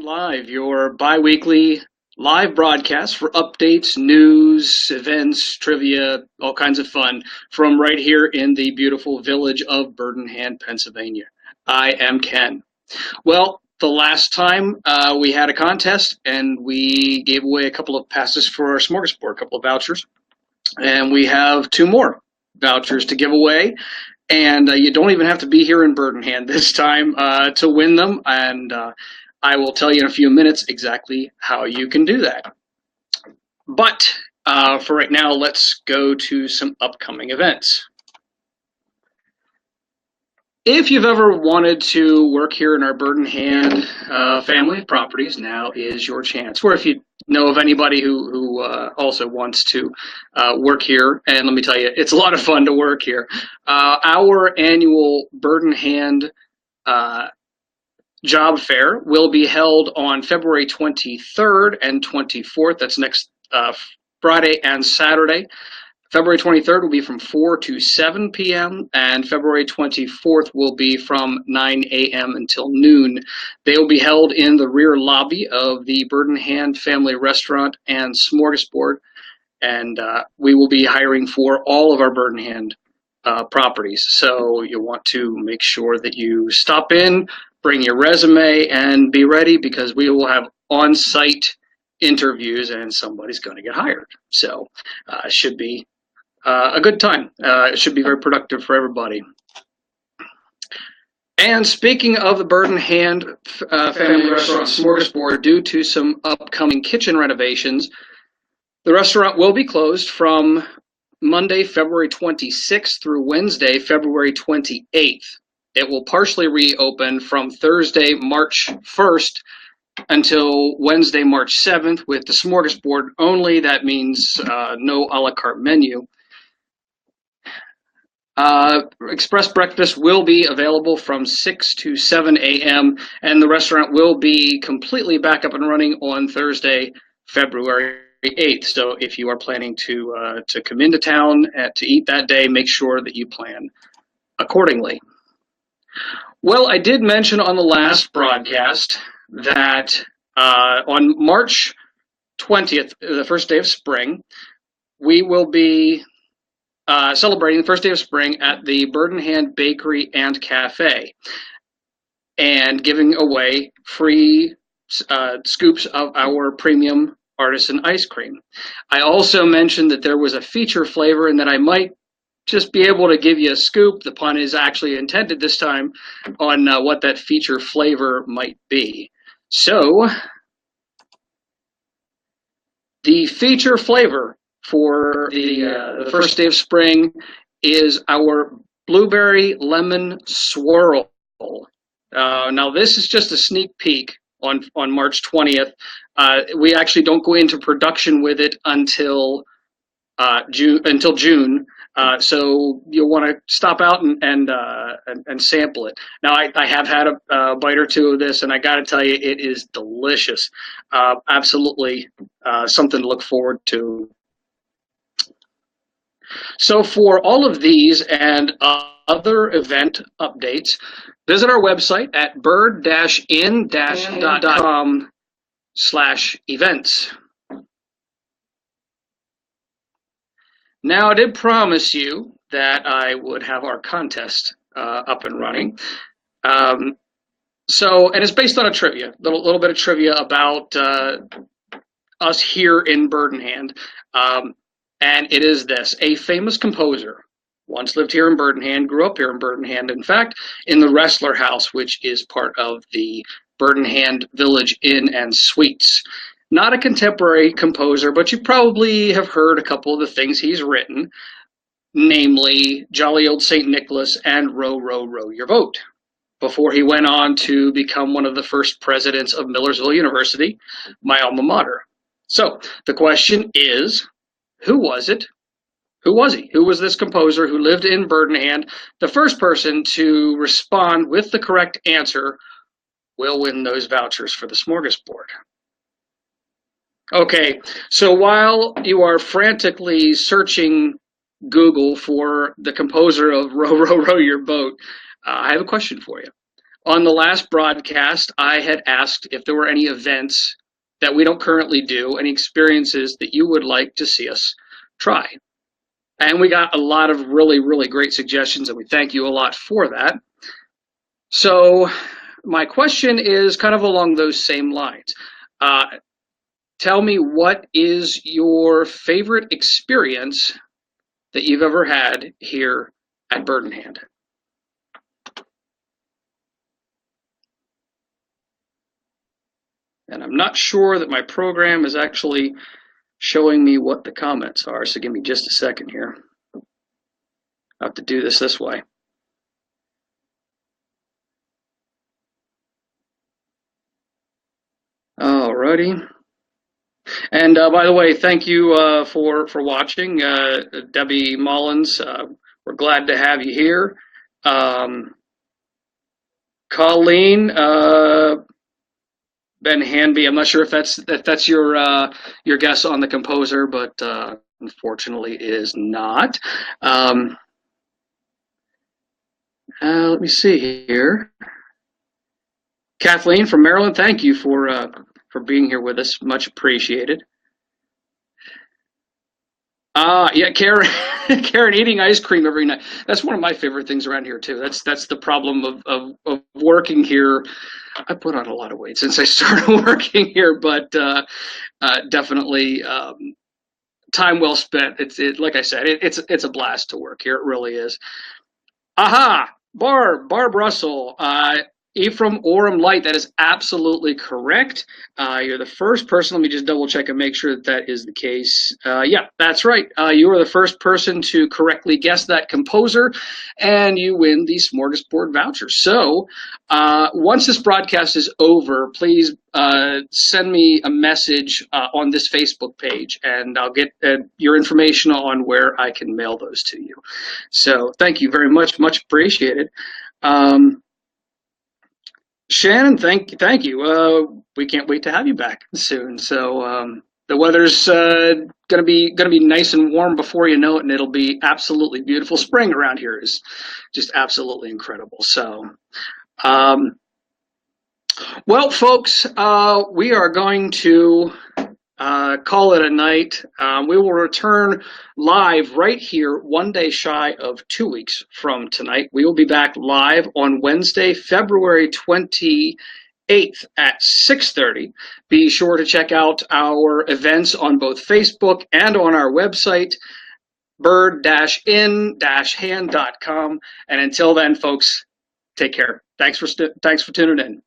Live, your bi-weekly live broadcast for updates, news, events, trivia, all kinds of fun from right here in the beautiful village of Birmingham, Pennsylvania. I am Ken. Well, the last time we had a contest and we gave away a couple of passes for our Smorgasbord, a couple of vouchers, and we have two more vouchers to give away. And you don't even have to be here in Birmingham this time to win them. And I will tell you in a few minutes exactly how you can do that. But for right now, let's go to some upcoming events. If you've ever wanted to work here in our Birmingham family of properties, now is your chance. Or if you know of anybody who also wants to work here, and let me tell you, it's a lot of fun to work here. Our annual Birmingham job fair will be held on February 23rd and 24th. That's next Friday and Saturday. February 23rd will be from 4 to 7 p.m. and February 24th will be from 9 a.m. until noon. They will be held in the rear lobby of the Birmingham Family Restaurant and Smorgasbord, and we will be hiring for all of our Birmingham properties. So you'll want to make sure that you stop in, bring your resume, and be ready because we will have on-site interviews and somebody's going to get hired. So it should be a good time. It should be very productive for everybody. And speaking of the Birmingham Family Restaurant Smorgasbord, due to some upcoming kitchen renovations, the restaurant will be closed from Monday, February 26th through Wednesday, February 28th. It will partially reopen from Thursday, March 1st until Wednesday, March 7th with the Smorgasbord only. That means no a la carte menu. Express breakfast will be available from 6 to 7 a.m. and the restaurant will be completely back up and running on Thursday, February 8th. So if you are planning to come into town to eat that day, make sure that you plan accordingly. Well, I did mention on the last broadcast that on March 20th, the first day of spring, we will be celebrating the first day of spring at the Birmingham Bakery and Cafe and giving away free scoops of our premium artisan ice cream. I also mentioned that there was a feature flavor and that I might just be able to give you a scoop. The pun is actually intended this time on what that feature flavor might be. So the feature flavor for the first day of spring is our blueberry lemon swirl. Now this is just a sneak peek on March 20th. We actually don't go into production with it until June. So you'll want to stop out and sample it. Now I have had a bite or two of this, and I got to tell you, it is delicious. Absolutely something to look forward to. So for all of these and other event updates, visit our website at bird-in-.com/events. Now, I did promise you that I would have our contest up and running. And it's based on a trivia, little bit of trivia about us here in Birmingham. And it is this: a famous composer once lived here in Birmingham, grew up here in Birmingham, in fact, in the Wrestler House, which is part of the Birmingham Village Inn and Suites. Not a contemporary composer, but you probably have heard a couple of the things he's written, namely Jolly Old St. Nicholas and Row, Row, Row Your Boat, before he went on to become one of the first presidents of Millersville University, my alma mater. So the question is, who was it? Who was he? Who was this composer who lived in Birmingham? The first person to respond with the correct answer will win those vouchers for the Smorgasbord. Okay, so while you are frantically searching Google for the composer of Row, Row, Row Your Boat, I have a question for you. On the last broadcast, I had asked if there were any events that we don't currently do, any experiences that you would like to see us try. And we got a lot of really, really great suggestions, and we thank you a lot for that. So, my question is kind of along those same lines. Uh, Tell me, what is your favorite experience that you've ever had here at Bird in Hand? And I'm not sure that my program is actually showing me what the comments are, so give me just a second here. I have to do this way. Alrighty. And by the way, thank you for watching, Debbie Mullins. We're glad to have you here. Colleen, Ben Hanby. I'm not sure if that's your guess on the composer, but unfortunately, it is not. Let me see here. Kathleen from Maryland, thank you for being here with us. Much appreciated. Yeah, Karen, Karen eating ice cream every night. That's one of my favorite things around here too. That's the problem of working here. I put on a lot of weight since I started working here, but definitely time well spent. Like I said, it's a blast to work here. It really is. Aha, Barb Russell. Ephraim Orem Light, that is absolutely correct. You're the first person. Let me just double check and make sure that is the case. Yeah, that's right. You are the first person to correctly guess that composer, and you win the Smorgasbord voucher. So once this broadcast is over, please send me a message on this Facebook page, and I'll get your information on where I can mail those to you. So thank you very much. Much appreciated. Shannon, thank you. We can't wait to have you back soon. So the weather's gonna be nice and warm before you know it, and it'll be absolutely beautiful. Spring around here is just absolutely incredible. So, well, folks, we are going to call it a night. We will return live right here 1 day shy of 2 weeks from tonight. We will be back live on Wednesday, February 28th at 6:30. Be sure to check out our events on both Facebook and on our website, bird-in-hand.com. And until then, folks, take care. Thanks for tuning in.